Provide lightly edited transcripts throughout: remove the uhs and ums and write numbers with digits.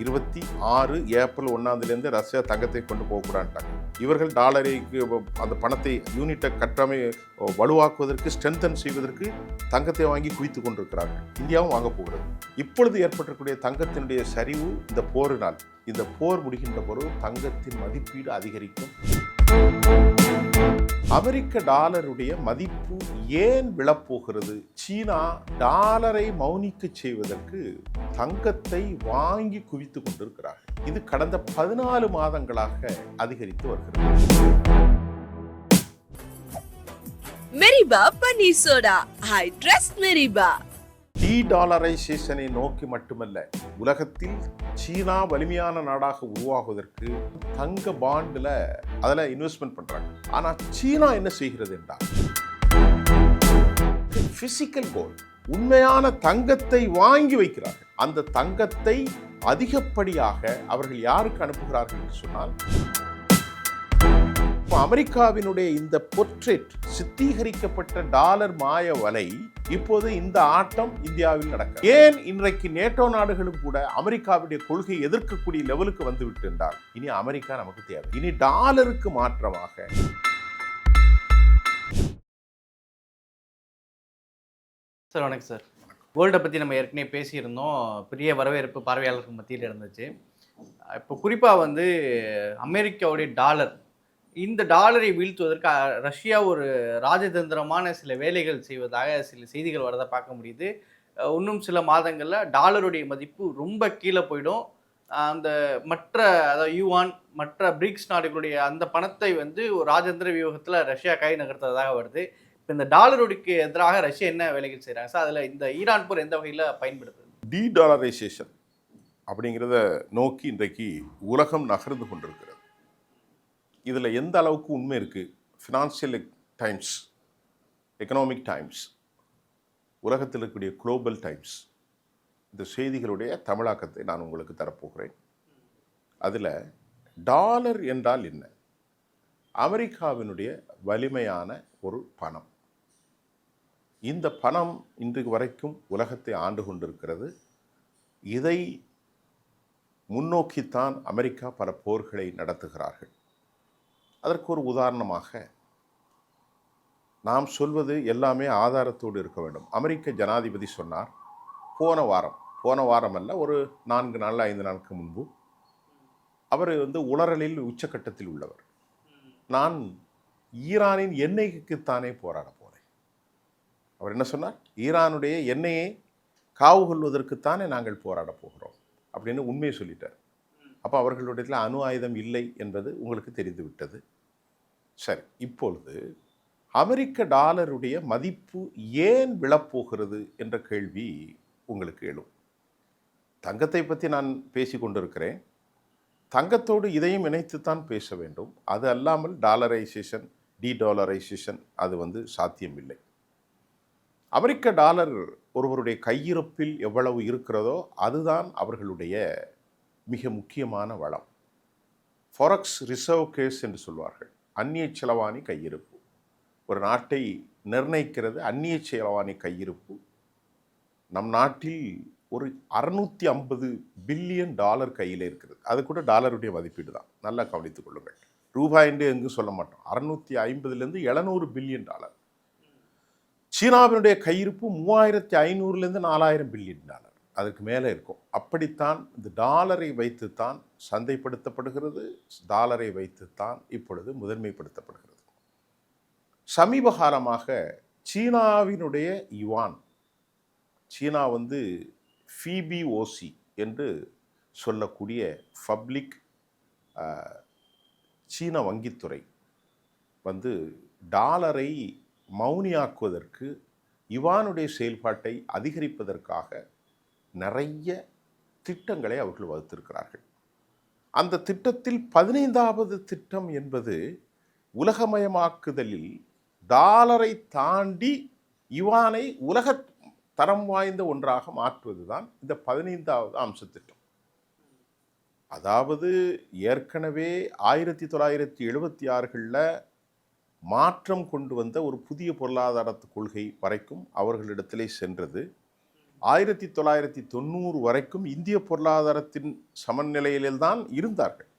26 April 1 Russia தங்கத்தை கொண்டு போகக்கூடாதுட்டாங்க. இவர்கள் டாலரைக்கு அந்த பணத்தை யூனிட்டை கட்டாமை வலுவாக்குவதற்கு ஸ்ட்ரென்தன் செய்வதற்கு தங்கத்தை வாங்கி குவித்து கொண்டிருக்கிறார்கள். இந்தியாவும் வாங்க போகிறது. இப்பொழுது ஏற்பட்டிருக்கக்கூடிய தங்கத்தினுடைய சரிவு இந்த போரினால், இந்த போர் முடிகின்ற பொழுது தங்கத்தின் மதிப்பீடு அதிகரிக்கும். அமெரிக்க டாலருடைய மதிப்பு ஏன் விழப்போகிறது? சீனா டாலரை மௌனிக்க செய்வதற்கு தங்கத்தை வாங்கி குவித்துக் கொண்டிருக்கிறார்கள். இது கடந்த 14 மாதங்களாக அதிகரித்து வருகிறது. மெரிபா பன்னீர் சோடா, ஐ ட்ரஸ்ட் மெரிபா. டாலரைசேஷனை நோக்கி மட்டுமல்ல, உலகத்தில் சீனா வலிமையான நாடாக உருவாகுவதற்கு தங்க பாண்டுல அதில் இன்வெஸ்ட்மெண்ட் பண்றாங்க. ஆனா சீனா என்ன செய்கிறது என்றால், பிசிக்கல் கோல்ட், உண்மையான தங்கத்தை வாங்கி வைக்கிறார்கள். அந்த தங்கத்தை அதிகப்படியாக அவர்கள் யாருக்கு அனுப்புகிறார்கள் என்று சொன்னால், அமெரிக்காவினுடைய இந்த போர்ட்ரேட் சித்தீகரிக்கப்பட்ட டாலர் மாய வலை இப்போது இந்த ஆட்டம் இந்தியாவில் நடக்க. ஏன் இன்றைக்கு நேட்டோ நாடுகளும் கூட அமெரிக்காவுடைய கொள்கையை எதிர்க்கக்கூடிய லெவலுக்கு வந்துவிட்டு என்றால், இனி அமெரிக்கா நமக்கு தேவை. இனி டாலருக்கு மாற்றமாக சார் வணக்கம் சார். கோல்டை பற்றி நம்ம ஏற்கனவே பேசியிருந்தோம். பெரிய வரவேற்பு பார்வையாளர்கள் மத்தியில் இருந்துச்சு. இப்போ குறிப்பாக வந்து அமெரிக்காவுடைய டாலர், இந்த டாலரை வீழ்த்துவதற்கு ரஷ்யா ஒரு ராஜதந்திரமான சில வேலைகள் செய்வதாக சில செய்திகள் வரதை பார்க்க முடியுது. இன்னும் சில மாதங்களில் டாலருடைய மதிப்பு ரொம்ப கீழே போயிடும். அந்த மற்ற, அதாவது யூவான், மற்ற பிரிக்ஸ் நாடுகளுடைய அந்த பணத்தை வந்து ஒரு ராஜதந்திர வியூகத்தில் ரஷ்யா கை நகர்த்துவதாக வருது. இப்போ இந்த டாலருக்கு எதிராக ரஷ்யா என்ன வேலைகள் செய்கிறாங்க சார்? அதில் இந்த ஈரான் போர் எந்த வகையில் பயன்படுத்துது? டாலரைசேஷன் அப்படிங்கிறத நோக்கி இன்றைக்கு உலகம் நகர்ந்து கொண்டிருக்கிறது. இதில் எந்த அளவுக்கு உண்மை இருக்குது? ஃபினான்சியல் டைம்ஸ், எக்கனாமிக் டைம்ஸ், உலகத்தில் இருக்கக்கூடிய குளோபல் டைம்ஸ், இந்த செய்திகளுடைய தமிழாக்கத்தை நான் உங்களுக்கு தரப்போகிறேன். அதில் டாலர் என்றால் என்ன? அமெரிக்காவினுடைய வலிமையான ஒரு பணம். இந்த பணம் இன்றைக்கு வரைக்கும் உலகத்தை ஆண்டு கொண்டிருக்கிறது. இதை முன்னோக்கித்தான் அமெரிக்கா பல போர்களை நடத்துகிறார்கள். அதற்கு ஒரு உதாரணமாக நாம் சொல்வது எல்லாமே ஆதாரத்தோடு இருக்க வேண்டும். அமெரிக்க ஜனாதிபதி சொன்னார், போன வாரம் அல்ல, ஒரு 4 நாள் 5 நாளுக்கு முன்பு, அவர் வந்து உளறலில் உச்சக்கட்டத்தில் உள்ளவர். நான் ஈரானின் எண்ணெய்க்குத்தானே போராட போகிறேன். அவர் என்ன சொன்னார்? ஈரானுடைய எண்ணெயை காவு கொள்வதற்குத்தானே நாங்கள் போராட போகிறோம் அப்படின்னு உண்மையை சொல்லிட்டார். அப்போ அவர்களுடைய அணு ஆயுதம் இல்லை என்பது உங்களுக்கு தெரிந்து விட்டது. சரி, இப்பொழுது அமெரிக்க டாலருடைய மதிப்பு ஏன் விழப்போகிறது என்ற கேள்வி உங்களுக்கு எழும். தங்கத்தை பற்றி நான் பேசி கொண்டிருக்கிறேன். தங்கத்தோடு இதையும் இணைத்துத்தான் பேச வேண்டும். அது அல்லாமல் டாலரைசேஷன், டாலரைசேஷன் அது வந்து சாத்தியமில்லை. அமெரிக்க டாலர் ஒருவருடைய கையிருப்பில் எவ்வளவு இருக்கிறதோ அதுதான் அவர்களுடைய மிக முக்கியமான வளம். ஃபாரெக்ஸ் ரிசர்வ் கேஸ் என்று சொல்வார்கள். அந்நிய செலவாணி கையிருப்பு ஒரு நாட்டை நிர்ணயிக்கிறது. அந்நிய செலவாணி கையிருப்பு நம் நாட்டில் ஒரு 650 பில்லியன் டாலர் கையில் இருக்கிறது. அது கூட டாலருடைய மதிப்பீடு தான், நல்லா கவனித்துக் கொள்ளுங்கள். ரூபாய் என்று எங்கு சொல்ல மாட்டோம். 650 700 பில்லியன் டாலர். சீனாவினுடைய கையிருப்பு 3500 4000 பில்லியன் டாலர், அதுக்கு மேலே இருக்கும். அப்படித்தான் இந்த டாலரை வைத்துத்தான் சந்தைப்படுத்தப்படுகிறது. டாலரை வைத்துத்தான் இப்பொழுது முதன்மைப்படுத்தப்படுகிறது. சமீப காலமாக சீனாவினுடைய யுவான், சீனா வந்து ஃபிபிஓசி என்று சொல்லக்கூடிய பப்ளிக் சீன வங்கித்துறை வந்து டாலரை மௌனியாக்குவதற்கு, யுவானுடைய செயல்பாட்டை அதிகரிப்பதற்காக நிறைய திட்டங்களை அவர்கள் வகுத்திருக்கிறார்கள். அந்த திட்டத்தில் 15வது திட்டம் என்பது உலகமயமாக்குதலில் டாலரை தாண்டி யுவானை உலக தரம் வாய்ந்த ஒன்றாக மாற்றுவதுதான் இந்த 15வது அம்ச திட்டம். அதாவது ஏற்கனவே 1976களில் மாற்றம் கொண்டு வந்த ஒரு புதிய பொருளாதார கொள்கை வரைக்கும் அவர்களிடத்திலே சென்றது. 1990 வரைக்கும் இந்திய பொருளாதாரத்தின் சமநிலையில்தான் இருந்தார்கள்.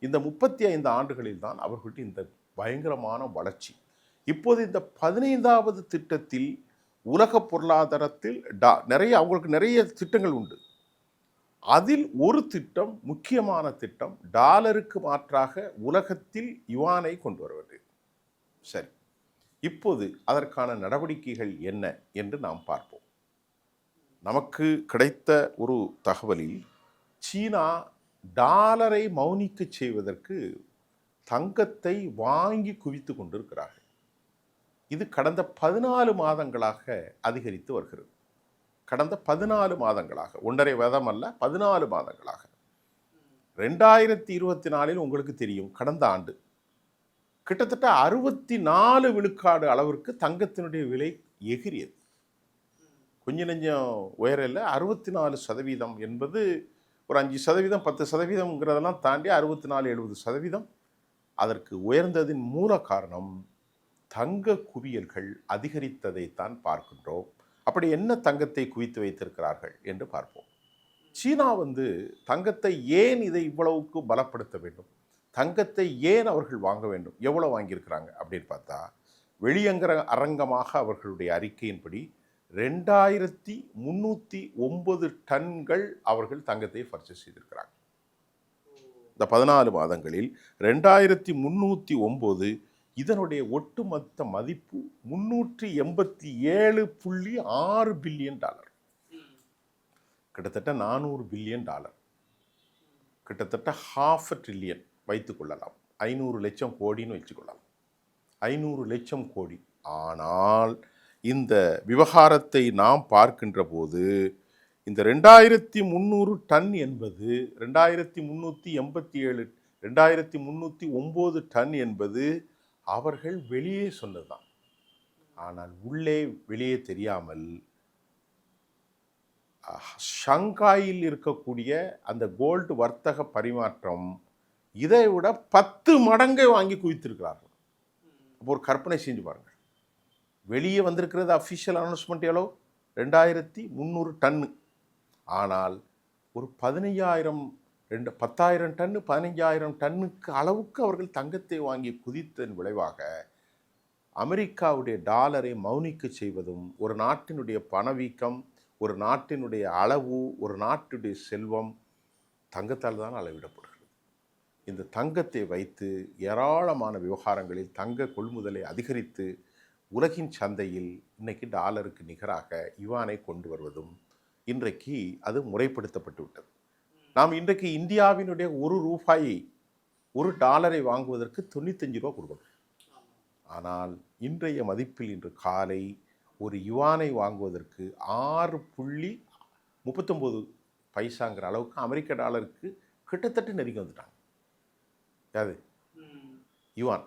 இந்த 35 ஆண்டுகளில் தான் அவர்களுடைய இந்த பயங்கரமான வளர்ச்சி. இப்போது இந்த 15வது திட்டத்தில் உலக பொருளாதாரத்தில் அவங்களுக்கு நிறைய திட்டங்கள் உண்டு. அதில் ஒரு திட்டம், முக்கியமான திட்டம், டாலருக்கு மாற்றாக உலகத்தில் யுவானை கொண்டு வருவது. சரி, இப்போது அதற்கான நடவடிக்கைகள் என்ன என்று நாம் பார்ப்போம். நமக்கு கிடைத்த ஒரு தகவலில் சீனா டாலரை மௌனிக்க செய்வதற்கு தங்கத்தை வாங்கி குவித்து கொண்டிருக்கிறார்கள். இது கடந்த 14 மாதங்களாக அதிகரித்து வருகிறது. கடந்த 14 மாதங்களாக, 1.5 வருடம் அல்ல, 14 மாதங்களாக. 2024 உங்களுக்கு தெரியும், கடந்த ஆண்டு கிட்டத்தட்ட 64 விழுக்காடு அளவிற்கு தங்கத்தினுடைய விலை எகிரியது. கொஞ்சம் நெஞ்சம் உயரில் 64% என்பது ஒரு 5%, 10%ங்கிறதெல்லாம் தாண்டி 64-70% அதற்கு உயர்ந்ததின் மூல காரணம் தங்க குவியல்கள் அதிகரித்ததைத்தான் பார்க்கின்றோம். அப்படி என்ன தங்கத்தை குவித்து வைத்திருக்கிறார்கள் என்று பார்ப்போம். சீனா தங்கத்தை ஏன் இதை இவ்வளவுக்கு பலப்படுத்த வேண்டும், தங்கத்தை ஏன் அவர்கள் வாங்க வேண்டும், எவ்வளவு வாங்கியிருக்கிறாங்க அப்படின்னு பார்த்தா, அரங்கமாக அவர்களுடைய அறிக்கையின்படி 2309 டன்கள் அவர்கள் தங்கத்தை பர்ச்சேஸ் செய்திருக்கிறாங்க. இந்த 14 மாதங்களில் 2309, இதனுடைய ஒட்டுமொத்த மதிப்பு $387.6 பில்லியன், கிட்டத்தட்ட $400 பில்லியன், கிட்டத்தட்ட ½ ட்ரில்லியன் வைத்துக் கொள்ளலாம். 500 லட்சம் கோடின்னு வச்சுக்கொள்ளலாம். 500 லட்சம் கோடி. ஆனால் இந்த விவகாரத்தை நாம் பார்க்கின்ற போது இந்த 2300 டன் என்பது 2387, 2309 டன் என்பது அவர்கள் வெளியே சொன்னதுதான். ஆனால் உள்ளே வெளியே தெரியாமல் ஷங்காயில் இருக்கக்கூடிய அந்த கோல்டு வர்த்தக பரிமாற்றம் இதை விட 10 மடங்கை வாங்கி குவித்திருக்கிறார்கள். அப்போ ஒரு கற்பனை செஞ்சு பாருங்கள். வெளியே வந்திருக்கிறது அஃபிஷியல் அனௌன்ஸ்மெண்ட் எவ்வளோ, 2300 டன்னு. ஆனால் ஒரு 10,000 டன்னு 15,000 டன்னுக்கு அளவுக்கு அவர்கள் தங்கத்தை வாங்கி குதித்ததன் விளைவாக அமெரிக்காவுடைய டாலரை மௌனிக்க செய்வதும், ஒரு நாட்டினுடைய பணவீக்கம், ஒரு நாட்டினுடைய அளவு, ஒரு நாட்டுடைய செல்வம் தங்கத்தால் தான் அளவிடப்படுகிறது. இந்த தங்கத்தை வைத்து ஏராளமான விவகாரங்களில் தங்க கொள்முதலை அதிகரித்து உலகின் சந்தையில் இன்னைக்கு டாலருக்கு நிகராக யுவானை கொண்டு வருவதும் இன்றைக்கு அது முறைப்படுத்தப்பட்டு விட்டது. நாம் இன்றைக்கு இந்தியாவினுடைய ₹1 $1 வாங்குவதற்கு 95 ரூபா கொடுக்கணும். ஆனால் இன்றைய மதிப்பில் இன்று காலை ஒரு யுவானை வாங்குவதற்கு 6.39 அளவுக்கு அமெரிக்க டாலருக்கு கிட்டத்தட்ட நெருங்கி வந்துட்டாங்க. அது யுவான்.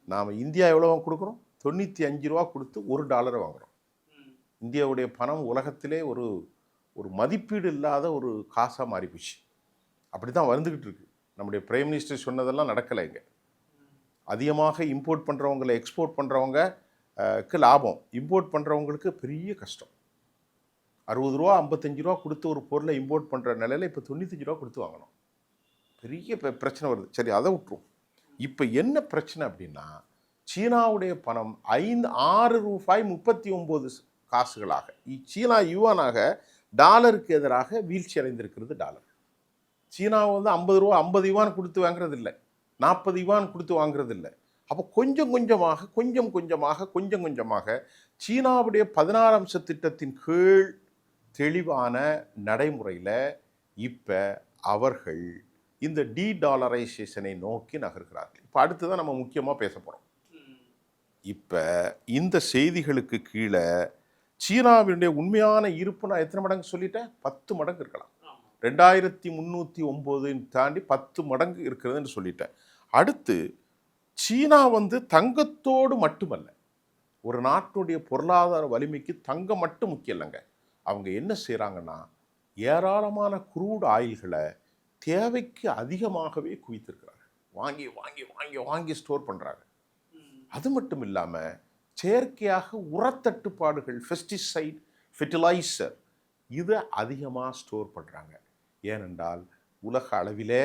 நாம் இந்தியா எவ்வளோ கொடுக்குறோம்? 95 ரூபா கொடுத்து $1 வாங்குகிறோம். இந்தியாவுடைய பணம் உலகத்திலே ஒரு மதிப்பீடு இல்லாத ஒரு காசாக மாறிப்போச்சு. அப்படி தான் வந்துக்கிட்டு இருக்கு. நம்முடைய பிரைம் மினிஸ்டர் சொன்னதெல்லாம் நடக்கலை. இங்கே அதிகமாக இம்போர்ட் பண்ணுறவங்களை எக்ஸ்போர்ட் பண்ணுறவங்களுக்கு லாபம், இம்போர்ட் பண்ணுறவங்களுக்கு பெரிய கஷ்டம். 60 ரூபா 55 ரூபா கொடுத்து ஒரு பொருளை இம்போர்ட் பண்ணுற நிலையில் இப்போ 95 ரூபா கொடுத்து வாங்கணும். பெரிய பிரச்சனை வருது. சரி, அதை விட்டுரும். இப்போ என்ன பிரச்சனை அப்படின்னா, சீனாவுடைய பணம் $6.39 சீனா யுவானாக டாலருக்கு எதிராக வீழ்ச்சி அடைந்திருக்கிறது. டாலர் சீனா 50 ரூபா 50 யுவான் கொடுத்து வாங்குறது இல்லை, 40 யுவான் கொடுத்து வாங்குறது இல்லை. அப்போ கொஞ்சம் கொஞ்சமாக சீனாவுடைய 16 அம்ச திட்டத்தின் கீழ் தெளிவான நடைமுறையில் இப்போ அவர்கள் இந்த டீடாலரைசேஷனை நோக்கி நகர்கிறார்கள். இப்போ அடுத்துதான் நம்ம முக்கியமாக பேச போகிறோம். இப்போ இந்த செய்திகளுக்கு கீழே சீனாவினுடைய உண்மையான இருப்பு நான் எத்தனை மடங்கு சொல்லிட்டேன்? 10 மடங்கு இருக்கலாம். 2309 தாண்டி 10 மடங்கு இருக்கிறதுன்னு சொல்லிட்டேன். அடுத்து சீனா தங்கத்தோடு மட்டுமல்ல, ஒரு நாட்டுடைய பொருளாதார வலிமைக்கு தங்கம் மட்டும் முக்கியம் இல்லைங்க. அவங்க என்ன செய்கிறாங்கன்னா, ஏராளமான குரூட் ஆயில்களை தேவைக்கு அதிகமாகவே குவித்திருக்கிறாங்க. வாங்கி வாங்கி வாங்கி வாங்கி ஸ்டோர் பண்ணுறாங்க. அது மட்டும் இல்லாமல் செயற்கையாக உரத்தட்டுப்பாடுகள், ஃபெர்டிலைசர் இதை அதிகமாக ஸ்டோர் பண்ணுறாங்க. ஏனென்றால் உலக அளவிலே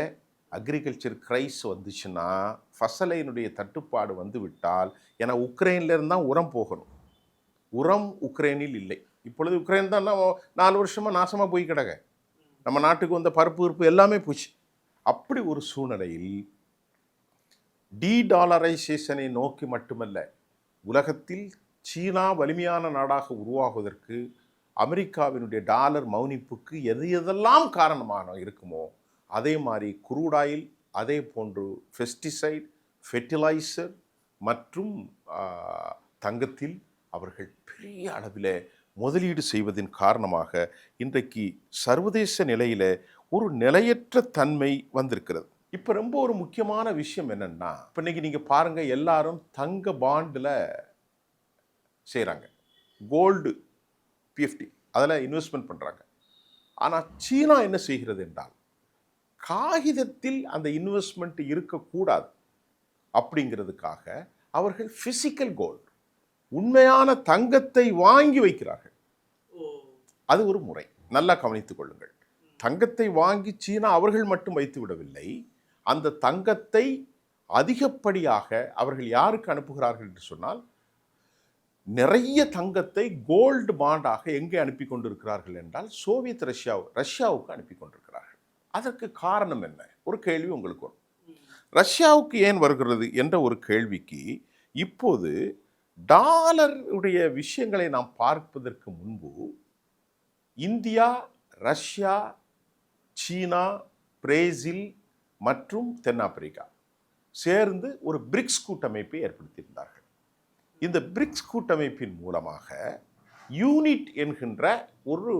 அக்ரிகல்ச்சர் கிரைஸ் வந்துச்சுன்னா, ஃபசலினுடைய தட்டுப்பாடு வந்து விட்டால், ஏன்னா உக்ரைன்லேருந்து தான் உரம் போகணும். உரம் உக்ரைனில் இல்லை. இப்பொழுது உக்ரைன் தான் 4 வருஷமாக நாசமாக போய் கிடக்க. நம்ம நாட்டுக்கு வந்த பருப்பு உறுப்பு எல்லாமே போச்சு. அப்படி ஒரு சூழ்நிலையில் டீடாலரைசேஷனை நோக்கி மட்டுமல்ல, உலகத்தில் சீனா வலிமையான நாடாக உருவாகுவதற்கு அமெரிக்காவினுடைய டாலர் மௌனிப்புக்கு எதெல்லாம் காரணமாக இருக்குமோ அதே மாதிரி குரூடாயில், அதே போன்று பெஸ்டிசைட், ஃபெர்டிலைசர் மற்றும் தங்கத்தில் அவர்கள் பெரிய அளவில் முதலீடு செய்வதன் காரணமாக இன்றைக்கு சர்வதேச நிலையில் ஒரு நிலையற்ற தன்மை வந்திருக்கிறது. இப்போ ரொம்ப ஒரு முக்கியமான விஷயம் என்னன்னா, இப்போ இன்னைக்கு நீங்கள் பாருங்கள், எல்லாரும் தங்க பாண்டில் செய்கிறாங்க, கோல்டு PFD அதில் இன்வெஸ்ட்மெண்ட் பண்ணுறாங்க. ஆனால் சீனா என்ன செய்கிறது என்றால், காகிதத்தில் அந்த இன்வெஸ்ட்மெண்ட் இருக்கக்கூடாது அப்படிங்கிறதுக்காக அவர்கள் ஃபிசிக்கல் கோல்டு, உண்மையான தங்கத்தை வாங்கி வைக்கிறார்கள். அது ஒரு முறை, நல்லா கவனித்துக் கொள்ளுங்கள். தங்கத்தை வாங்கி சீனா அவர்கள் மட்டும் வைத்து விடவில்லை, அந்த தங்கத்தை அதிகப்படியாக அவர்கள் யாருக்கு அனுப்புகிறார்கள் என்று சொன்னால், நிறைய தங்கத்தை கோல்டு பாண்டாக எங்கே அனுப்பி கொண்டிருக்கிறார்கள் என்றால் சோவியத் ரஷ்யாவுக்கு அனுப்பி கொண்டிருக்கிறார்கள். அதற்கு காரணம் என்ன? ஒரு கேள்வி உங்களுக்கு வரும். ரஷ்யாவுக்கு ஏன் வருகிறது என்ற ஒரு கேள்விக்கு இப்போது டாலருடைய விஷயங்களை நாம் பார்ப்பதற்கு முன்பு இந்தியா, ரஷ்யா, சீனா, பிரேசில் மற்றும் தென்னாப்பிரிக்கா சேர்ந்து ஒரு பிரிக்ஸ் கூட்டமைப்பை ஏற்படுத்தியிருந்தார்கள். இந்த பிரிக்ஸ் கூட்டமைப்பின் மூலமாக யூனிட் என்கின்ற ஒரு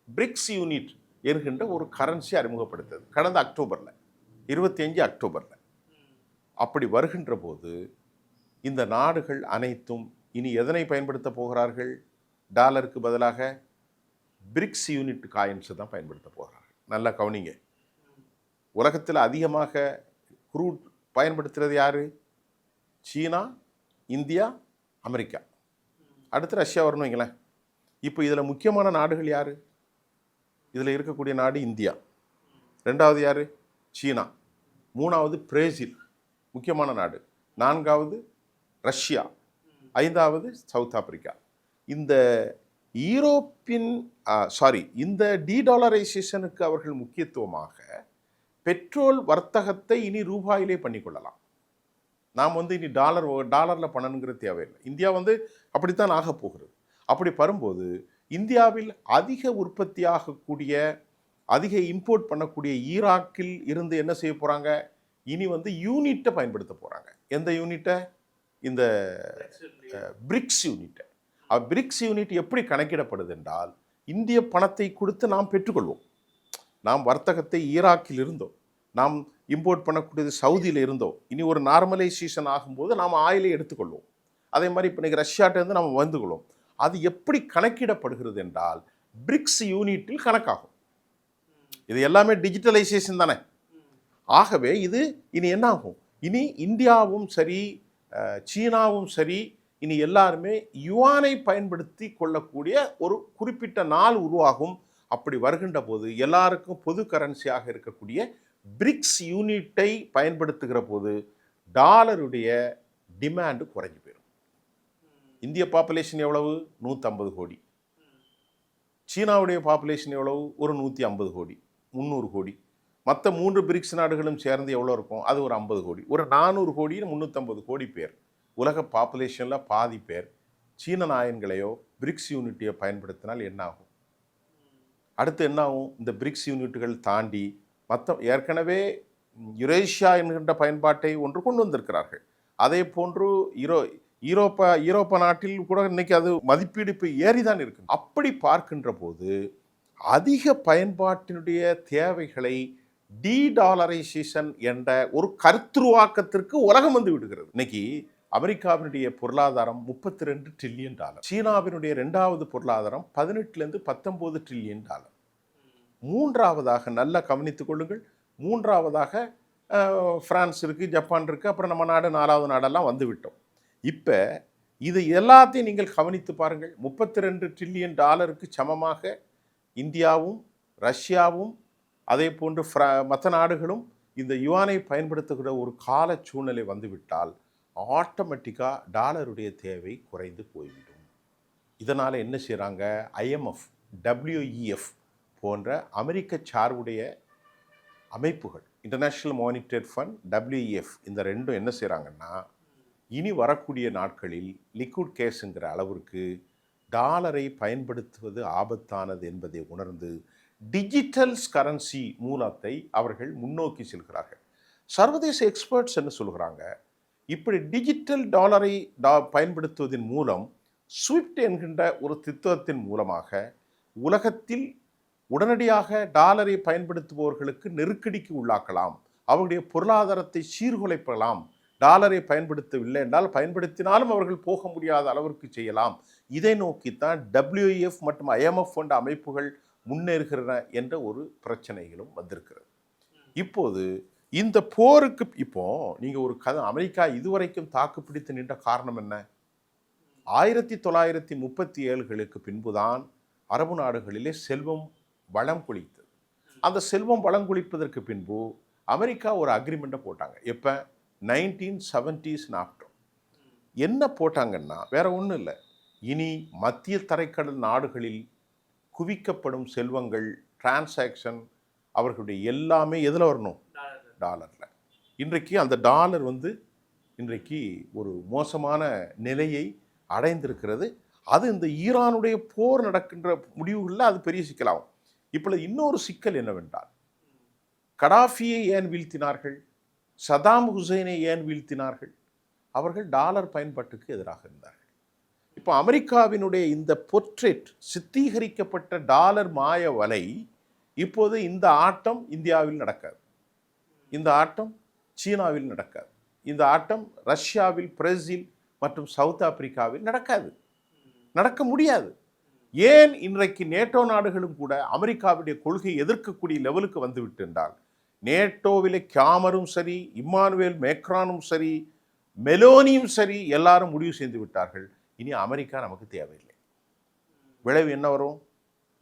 பிரிக்ஸ் யூனிட் என்கின்ற ஒரு கரன்சி அறிமுகப்படுத்தது கடந்த அக்டோபரில், 25 அக்டோபரில். அப்படி வருகின்ற போது இந்த நாடுகள் அனைத்தும் இனி எதனை பயன்படுத்த போகிறார்கள்? டாலருக்கு பதிலாக பிரிக்ஸ் யூனிட் காயின்ஸை தான் பயன்படுத்த போகிறார்கள். நல்லா கவனிங்க. உலகத்தில் அதிகமாக குரூட் பயன்படுத்துகிறது யார்? சீனா, இந்தியா, அமெரிக்கா, அடுத்து ரஷ்யா வரணும் வைங்களேன். இப்போ இதில் முக்கியமான நாடுகள் யார்? இதில் இருக்கக்கூடிய நாடு இந்தியா, ரெண்டாவது யார்? சீனா, மூணாவது பிரேசில் முக்கியமான நாடு, நான்காவது ரஷ்யா, ஐந்தாவது சவுத் ஆப்பிரிக்கா. இந்த இந்த டீடாலரைசேஷனுக்கு அவர்கள் முக்கியத்துவமாக பெட்ரோல் வர்த்தகத்தை இனி ரூபாயிலே பண்ணிக்கொள்ளலாம். நாம் இனி டாலரில் பண்ணணுங்கிற தேவையில்லை. இந்தியா அப்படித்தான் ஆக போகிறது. அப்படி வரும்போது இந்தியாவில் அதிக உற்பத்தியாகக்கூடிய, அதிக இம்போர்ட் பண்ணக்கூடிய ஈராக்கில் இருந்து என்ன செய்ய போகிறாங்க? இனி யூனிட்டை பயன்படுத்த போகிறாங்க. எந்த யூனிட்டை? இந்த பிரிக்ஸ் யூனிட்டை. பிரிக்ஸ் யூனிட் எப்படி கணக்கிடப்படுது என்றால், இந்திய பணத்தை கொடுத்து நாம் பெற்றுக்கொள்வோம். நாம் வர்த்தகத்தை ஈராக்கில் இருந்தோம், நாம் இம்போர்ட் பண்ணக்கூடியது சவுதியில் இருந்தோம். இனி ஒரு நார்மலைசேஷன் ஆகும்போது நாம் ஆயிலை எடுத்துக்கொள்வோம். அதே மாதிரி இப்போ இன்றைக்கி ரஷ்யாட்டேருந்து நம்ம வந்துக்கொள்வோம். அது எப்படி கணக்கிடப்படுகிறது என்றால் பிரிக்ஸ் யூனிட்டில் கணக்காகும். இது எல்லாமே டிஜிட்டலைசேஷன் தானே. ஆகவே இது இனி என்ன ஆகும்? இனி இந்தியாவும் சரி, சீனாவும் சரி, இனி எல்லாருமே யுவானை பயன்படுத்தி கொள்ளக்கூடிய ஒரு குறிப்பிட்ட நாள் உருவாகும். அப்படி வருகின்ற போது எல்லாருக்கும் பொது கரன்சியாக இருக்கக்கூடிய பிரிக்ஸ் யூனிட்டை பயன்படுத்துகிற போது டாலருடைய டிமாண்டு குறைஞ்சி போயிடும். இந்திய பாப்புலேஷன் எவ்வளவு? 150 கோடி. சீனாவுடைய பாப்புலேஷன் எவ்வளவு? ஒரு 150 கோடி, 300 கோடி. மற்ற 3 பிரிக்ஸ் நாடுகளும் சேர்ந்து எவ்வளோ இருக்கும்? அது ஒரு 50 கோடி. ஒரு 400 கோடி, 350 கோடி பேர். உலக பாப்புலேஷனில் பாதி பேர் சீன நாயன்களையோ பிரிக்ஸ் யூனிட்டையோ பயன்படுத்தினால் என்ன ஆகும்? அடுத்து என்ன ஆகும்? இந்த பிரிக்ஸ் யூனிட்டுகள் தாண்டி மற்ற ஏற்கனவே யுரேஷியா என்கின்ற பயன்பாட்டை ஒன்று கொண்டு வந்திருக்கிறார்கள். அதே போன்று யூரோப்பா நாட்டில் கூட இன்னைக்கு அது மதிப்பீடு இப்போ ஏறிதான் இருக்கு. அப்படி பார்க்கின்ற போது அதிக பயன்பாட்டினுடைய தேவைகளை டீடாலரைசேஷன் என்ற ஒரு கருத்துருவாக்கத்திற்கு உலகம் விடுகிறது. இன்னைக்கு அமெரிக்காவினுடைய பொருளாதாரம் $32 டிரில்லியன், சீனாவினுடைய 2வது பொருளாதாரம் $18 to 19 டிரில்லியன். மூன்றாவதாக நல்லா கவனித்துக் கொள்ளுங்கள், மூன்றாவதாக பிரான்ஸ் இருக்குது, ஜப்பான் இருக்குது, அப்புறம் நம்ம நாடு 4வது நாடெல்லாம் விட்டோம். இப்போ இது எல்லாத்தையும் நீங்கள் கவனித்து பாருங்கள். $32 டிரில்லியன் சமமாக இந்தியாவும் ரஷ்யாவும் அதே போன்று மற்ற நாடுகளும் இந்த யுவானை பயன்படுத்துகிற ஒரு கால சூழ்நிலை வந்துவிட்டால் ஆட்டோமேட்டிக்காக டாலருடைய தேவை குறைந்து போய்விடும். இதனால் என்ன செய்கிறாங்க, IMF, WEF போன்ற அமெரிக்க சார்புடைய அமைப்புகள், இன்டர்நேஷ்னல் மானிட்டரி ஃபண்ட், WEF, இந்த ரெண்டும் என்ன செய்கிறாங்கன்னா, இனி வரக்கூடிய நாட்களில் லிக்விட் கேஷுங்கிற அளவிற்கு டாலரை பயன்படுத்துவது ஆபத்தானது என்பதை உணர்ந்து டிஜிட்டல் கரன்சி மூலத்தை அவர்கள் முன்னோக்கி செல்கிறார்கள். சர்வதேச எக்ஸ்பர்ட்ஸ் என்ன சொல்கிறாங்க, இப்படி டிஜிட்டல் டாலரை பயன்படுத்துவதன் மூலம் ஸ்விஃப்ட் என்கின்ற ஒரு திட்டத்தின் மூலமாக உலகத்தில் உடனடியாக டாலரை பயன்படுத்துபவர்களுக்கு நெருக்கடிக்கு உள்ளாக்கலாம், அவருடைய பொருளாதாரத்தை சீர்குலைப்பலாம். டாலரை பயன்படுத்தவில்லை என்றால் பயன்படுத்தினாலும் அவர்கள் போக முடியாத அளவிற்கு செய்யலாம். இதை நோக்கித்தான் WEF மற்றும் IMF போன்ற அமைப்புகள் முன்னேறுகின்றன என்ற ஒரு பிரச்சனைகளும் வந்திருக்கிறது. இப்போது இந்த போருக்கு இப்போ நீங்க ஒரு அமெரிக்கா இதுவரைக்கும் தாக்குப்பிடித்து நின்ற காரணம் என்ன? 1937களுக்கு பின்புதான் அரபு நாடுகளிலே செல்வம் வளம் கொளித்தது. அந்த செல்வம் வளம் கொளிப்பதற்கு பின்பு அமெரிக்கா ஒரு அக்ரிமெண்ட்டை போட்டாங்க. எப்போ? 1970s after. என்ன போட்டாங்கன்னா வேற ஒன்றும் இல்லை, இனி மத்திய தரைக்கடல் நாடுகளில் குவிக்கப்படும் செல்வங்கள், டிரான்சாக்ஷன், அவர்களுடைய எல்லாமே எதில் வரணும்? டாலரில். இன்றைக்கு அந்த டாலர் இன்றைக்கு ஒரு மோசமான நிலையை அடைந்திருக்கிறது. அது இந்த ஈரானுடைய போர் நடக்கின்ற முடிவுகளில் அது பெரிய சிக்கலாகும். இப்பொழுது இன்னொரு சிக்கல் என்னவென்றால், கடாஃபியை ஏன் வீழ்த்தினார்கள்? சதாம் ஹுசைனை ஏன் வீழ்த்தினார்கள்? அவர்கள் டாலர் பயன்பாட்டுக்கு எதிராக இருந்தார்கள். இப்போ அமெரிக்காவினுடைய இந்த பொர்ட்ரேட், சித்தீகரிக்கப்பட்ட டாலர் மாய வலை, இப்போது இந்த ஆட்டம் இந்தியாவில் நடக்காது, இந்த ஆட்டம் சீனாவில் நடக்காது, இந்த ஆட்டம் ரஷ்யாவில், பிரேசில் மற்றும் சவுத் ஆப்பிரிக்காவில் நடக்காது, நடக்க முடியாது. ஏன் இன்றைக்கு நேட்டோ நாடுகளும் கூட அமெரிக்காவுடைய கொள்கையை எதிர்க்கக்கூடிய லெவலுக்கு வந்துவிட்டு என்றால், நேட்டோவிலே கேமரும் சரி, இம்மானுவேல் மேக்ரானும் சரி, மெலோனியும் சரி, எல்லாரும் முடிவு செய்து விட்டார்கள், இனி அமெரிக்கா நமக்கு தேவையில்லை. விளைவு என்ன வரும்?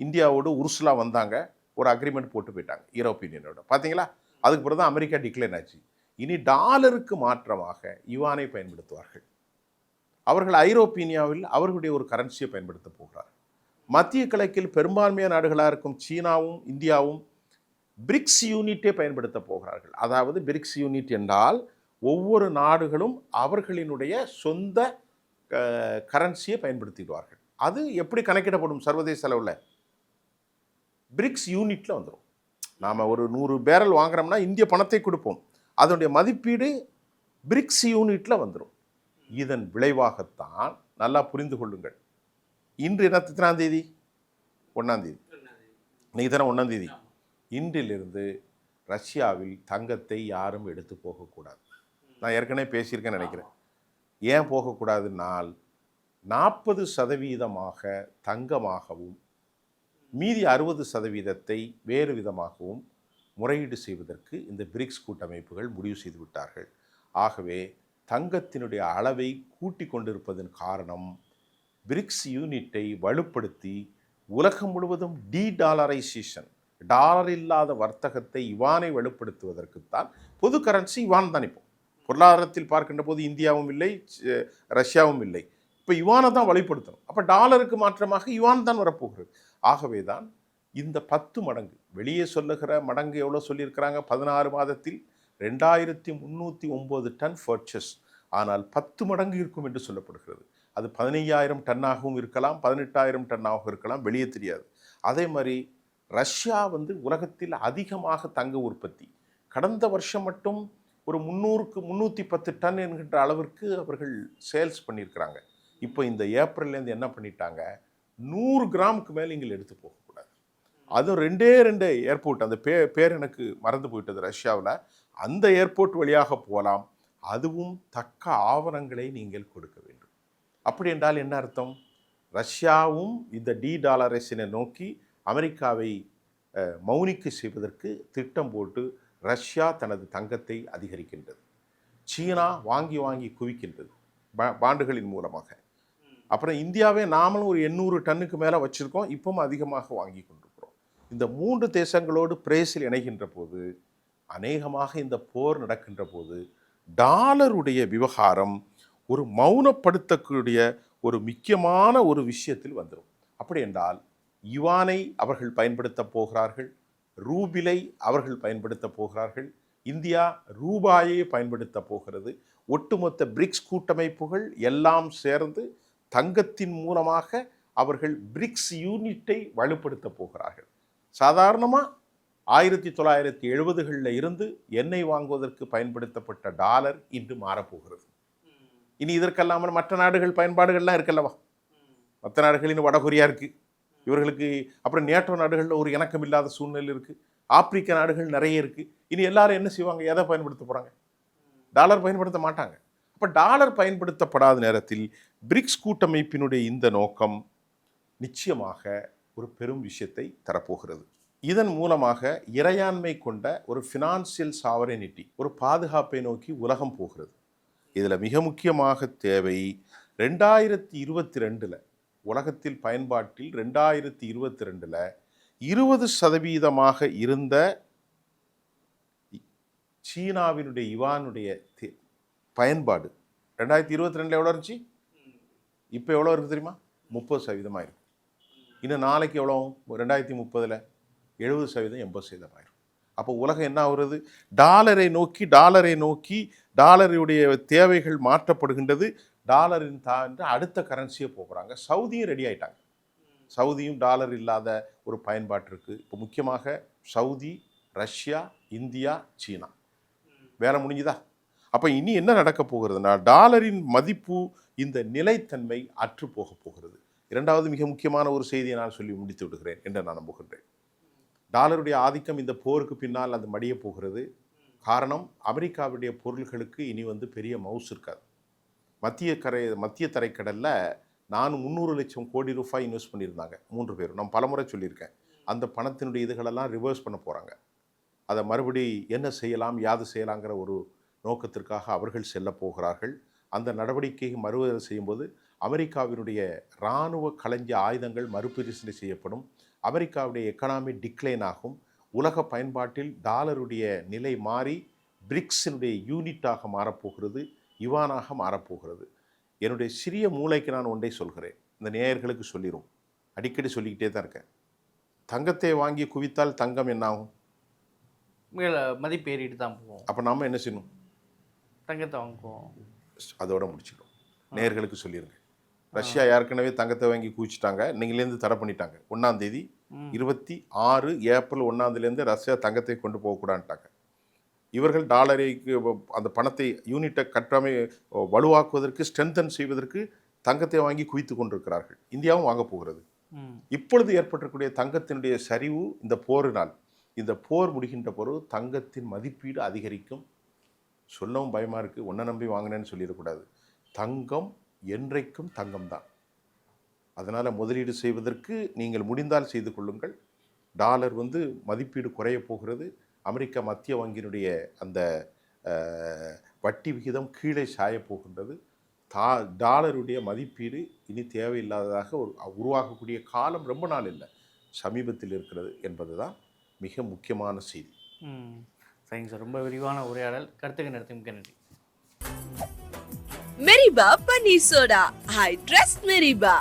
இந்தியாவோடு உருசுலா வந்தாங்க, ஒரு அக்ரிமெண்ட் போட்டு போயிட்டாங்க யூரோப்பியன் யூனியனோட. பார்த்தீங்களா? அதுக்கு பிறகு தான் அமெரிக்கா டிக்ளைன் ஆச்சு. இனி டாலருக்கு மாற்றமாக யுவானை பயன்படுத்துவார்கள். அவர்கள் ஐரோப்பியாவில் அவர்களுடைய ஒரு கரன்சியை பயன்படுத்த போகிறார். மத்திய கிழக்கில் பெரும்பான்மையான நாடுகளாக இருக்கும் சீனாவும் இந்தியாவும் பிரிக்ஸ் யூனிட்டை பயன்படுத்த போகிறார்கள். அதாவது பிரிக்ஸ் யூனிட் என்றால் ஒவ்வொரு நாடுகளும் அவர்களினுடைய சொந்த கரன்சியை பயன்படுத்திடுவார்கள். அது எப்படி கணக்கிடப்படும் சர்வதேச அளவில்? பிரிக்ஸ் யூனிட்டில் வந்துடும். நாம் ஒரு 100 பேரல் வாங்குறோம்னா இந்திய பணத்தை கொடுப்போம், அதனுடைய மதிப்பீடு பிரிக்ஸ் யூனிட்டில் வந்துடும். இதன் விளைவாகத்தான், நல்லா புரிந்து கொள்ளுங்கள், இன்று எத்தனாம் தேதி? 1ஆம் தேதி. இன்னைக்கு தானே 1ஆம் தேதி. இன்றிலிருந்து ரஷ்யாவில் தங்கத்தை யாரும் எடுத்து போகக்கூடாது. நான் ஏற்கனவே பேசியிருக்கேன்னு நினைக்கிறேன். ஏன் போகக்கூடாதுன்னால், 40% தங்கமாகவும் மீதி 60% வேறு விதமாகவும் முறையீடு செய்வதற்கு இந்த பிரிக்ஸ் கூட்டமைப்புகள் முடிவு செய்து விட்டார்கள். ஆகவே தங்கத்தினுடைய அளவை கூட்டி கொண்டிருப்பதன் காரணம், பிரிக்ஸ் யூனிட்டை வலுப்படுத்தி உலகம் முழுவதும் டாலரைசேஷன், டாலர் இல்லாத வர்த்தகத்தை, யுவானை வலுப்படுத்துவதற்குத்தான். பொது கரன்சி யுவான் தான். இப்போ பொருளாதாரத்தில் பார்க்கின்ற போது இந்தியாவும் இல்லை, ரஷ்யாவும் இல்லை. இப்போ யுவானை தான் வலுப்படுத்தணும். அப்போ டாலருக்கு மாற்றமாக யுவான் தான் வரப்போகிறது. ஆகவே தான் இந்த 10 மடங்கு, வெளியே சொல்லுகிற மடங்கு எவ்வளோ சொல்லியிருக்கிறாங்க? 16 மாதத்தில் 2309 டன் பர்ச்சேஸ். ஆனால் 10 மடங்கு இருக்கும் என்று சொல்லப்படுகிறது. அது 15,000 டன்னாகவும் இருக்கலாம், 18,000 டன்னாகவும் இருக்கலாம், வெளியே தெரியாது. அதே மாதிரி ரஷ்யா உலகத்தில் அதிகமாக தங்க உற்பத்தி, கடந்த வருஷம் மட்டும் ஒரு 300க்கு 310 டன் என்கின்ற அளவிற்கு அவர்கள் சேல்ஸ் பண்ணியிருக்கிறாங்க. இப்போ இந்த ஏப்ரல்லேருந்து என்ன பண்ணிட்டாங்க, 100 கிராமுக்கு மேலே இங்கே எடுத்து போகக்கூடாது. அதுவும் 2 ஏர்போர்ட், அந்த பேர் எனக்கு மறந்து போயிட்டது, ரஷ்யாவில். அந்த ஏர்போர்ட் வழியாக போகலாம். அதுவும் தக்க ஆவணங்களை நீங்கள் கொடுக்க வேண்டும். அப்படி என்றால் என்ன அர்த்தம்? ரஷ்யாவும் இந்த டாலரைசேஷனை நோக்கி அமெரிக்காவை மௌனிக்க செய்வதற்கு திட்டம் போட்டு ரஷ்யா தனது தங்கத்தை அதிகரிக்கின்றது. சீனா வாங்கி வாங்கி குவிக்கின்றது பாண்டுகளின் மூலமாக. அப்புறம் இந்தியாவே நாமளும் ஒரு 800 டன்னுக்கு மேலே வச்சுருக்கோம், இப்பவும் அதிகமாக வாங்கி கொண்டிருக்கிறோம். இந்த 3 தேசங்களோடு பிரேசில் இணைகின்ற போது, அநேகமாக இந்த போர் நடக்கின்ற போது டாலருடைய விவகாரம் ஒரு மௌனப்படுத்தக்கூடிய ஒரு முக்கியமான ஒரு விஷயத்தில் வந்துடும். அப்படி என்றால் யுவானை அவர்கள் பயன்படுத்த போகிறார்கள், ரூபிலை அவர்கள் பயன்படுத்த போகிறார்கள், இந்தியா ரூபாயை பயன்படுத்த போகிறது. ஒட்டுமொத்த பிரிக்ஸ் கூட்டமைப்புகள் எல்லாம் சேர்ந்து தங்கத்தின் மூலமாக அவர்கள் பிரிக்ஸ் யூனிட்டை வலுப்படுத்த போகிறார்கள். சாதாரணமாக 1970களில் இருந்து எண்ணெய் வாங்குவதற்கு பயன்படுத்தப்பட்ட டாலர் இன்று மாறப்போகிறது. இனி இதற்கெல்லாமல் மற்ற நாடுகள் பயன்பாடுகள்லாம் இருக்கல்லவா. மற்ற நாடுகளின் வடகொரியா இருக்குது இவர்களுக்கு, அப்புறம் நேட்டோ நாடுகளில் ஒரு இணக்கம் இல்லாத சூழ்நிலை இருக்குது, ஆப்பிரிக்க நாடுகள் நிறைய இருக்குது. இனி எல்லாரும் என்ன செய்வாங்க? எதை பயன்படுத்த போகிறாங்க? டாலர் பயன்படுத்த மாட்டாங்க. அப்போ டாலர் பயன்படுத்தப்படாத நேரத்தில் பிரிக்ஸ் கூட்டமைப்பினுடைய இந்த நோக்கம் நிச்சயமாக ஒரு பெரும் விஷயத்தை தரப்போகிறது. இதன் மூலமாக இறையாண்மை கொண்ட ஒரு ஃபினான்சியல் சாவரனிட்டி, ஒரு பாதுகாப்பை நோக்கி உலகம் போகிறது. இதில் மிக முக்கியமாக தேவை 2022 உலகத்தில் பயன்பாட்டில் 2022 20% இருந்த சீனாவினுடைய யுவானுடைய பயன்பாடு 2022 எவ்வளோ இருந்துச்சு? இப்போ எவ்வளோ இருக்குது தெரியுமா? 30% ஆயிரும். இன்னும் நாளைக்கு எவ்வளோ? 2030 70%, 80% ஆயிரும். அப்போ உலகம் என்ன ஆகுறது? டாலரை நோக்கி டாலருடைய தேவைகள் மாற்றப்படுகின்றது. டாலரின் தாண்டி அடுத்த கரன்சியை போகிறாங்க. சவுதியும் ரெடி ஆயிட்டாங்க. சவுதியும் டாலர் இல்லாத ஒரு பயன்பாட்டிற்கு இப்போ முக்கியமாக சவுதி, ரஷ்யா, இந்தியா, சீனா வேலை முடிஞ்சுதா? அப்போ இனி என்ன நடக்க போகிறதுனா, டாலரின் மதிப்பு இந்த நிலைத்தன்மை அற்று போக போகிறது. இரண்டாவது மிக முக்கியமான ஒரு செய்தியை நான் சொல்லி முடித்து விடுகிறேன் என்று நான் நம்புகின்றேன். டாலருடைய ஆதிக்கம் இந்த போருக்கு பின்னால் அது மடிய போகிறது. காரணம், அமெரிக்காவுடைய பொருள்களுக்கு இனி பெரிய மவுஸ் இருக்காது. மத்திய தரைக்கடலில் நான் 300 லட்சம் கோடி ரூபாய் இன்வெஸ்ட் பண்ணியிருந்தாங்க 3 பேரும். நான் பலமுறை சொல்லியிருக்கேன். அந்த பணத்தினுடைய இதுகளெல்லாம் ரிவர்ஸ் பண்ண போகிறாங்க. அதை மறுபடி என்ன செய்யலாம், யாது செய்யலாங்கிற ஒரு நோக்கத்திற்காக அவர்கள் செல்ல போகிறார்கள். அந்த நடவடிக்கையை மறுவரை செய்யும்போது அமெரிக்காவினுடைய இராணுவ களஞ்சிய ஆயுதங்கள் மறுபரிசீலனை செய்யப்படும். அமெரிக்காவுடைய எக்கனாமி டிக்ளைன் ஆகும். உலக பயன்பாட்டில் டாலருடைய நிலை மாறி பிரிக்ஸினுடைய யூனிட்டாக மாறப்போகிறது, யுவானாக மாறப்போகிறது. என்னுடைய சிறிய மூளைக்கு நான் ஒன்றை சொல்கிறேன், இந்த நேயர்களுக்கு சொல்லிடும், அடிக்கடி சொல்லிக்கிட்டே தான் இருக்கேன். தங்கத்தை வாங்கி குவித்தால் தங்கம் என்ன ஆகும்? மதிப்பு ஏறிட்டு தான் போவோம். அப்போ நம்ம என்ன செய்யணும்? தங்கத்தை வாங்குவோம். அதோட முடிச்சிடும். நேயர்களுக்கு சொல்லிடுங்க. ரஷ்யா ஏற்கனவே தங்கத்தை வாங்கி குவிச்சிட்டாங்க, இன்னைலேருந்து தடை பண்ணிட்டாங்க. 1ஆம் தேதி 26 ஏப்ரல் 1ஆம் தேதியிலேருந்து ரஷ்யா தங்கத்தை கொண்டு போகக்கூடாதுட்டாங்க. இவர்கள் டாலரைக்கு அந்த பணத்தை யூனிட்டை கட்டாமை வலுவாக்குவதற்கு, ஸ்ட்ரென்தன் செய்வதற்கு தங்கத்தை வாங்கி குவித்து கொண்டிருக்கிறார்கள். இந்தியாவும் வாங்க போகிறது. இப்பொழுது ஏற்பட்டிருக்கக்கூடிய தங்கத்தினுடைய சரிவு இந்த போரினால், இந்த போர் முடிகின்ற பொருள் தங்கத்தின் மதிப்பீடு அதிகரிக்கும். சொல்லவும் பயமாக இருக்குது, ஒன்றை நம்பி வாங்கினேன்னு சொல்லிடக்கூடாது. தங்கம் என்றைக்கும் தங்கம் தான். அதனால் முதலீடு செய்வதற்கு நீங்கள் முடிந்தால் செய்து கொள்ளுங்கள். டாலர் மதிப்பீடு குறைய போகிறது. அமெரிக்க மத்திய வங்கியினுடைய அந்த வட்டி விகிதம் கீழே சாய போகின்றது. டாலருடைய மதிப்பீடு இனி தேவையில்லாததாக உருவாகக்கூடிய காலம் ரொம்ப நாள் இல்லை, சமீபத்தில் இருக்கிறது என்பது தான் மிக முக்கியமான செய்தி. சரிங்க சார், ரொம்ப விரிவான உரையாடல். கருத்துக்கு நடத்தி மிக்க நன்றி. மெரிபா பன்னீர் சோடா, ஐ ட்ரஸ்ட் மெரிபா.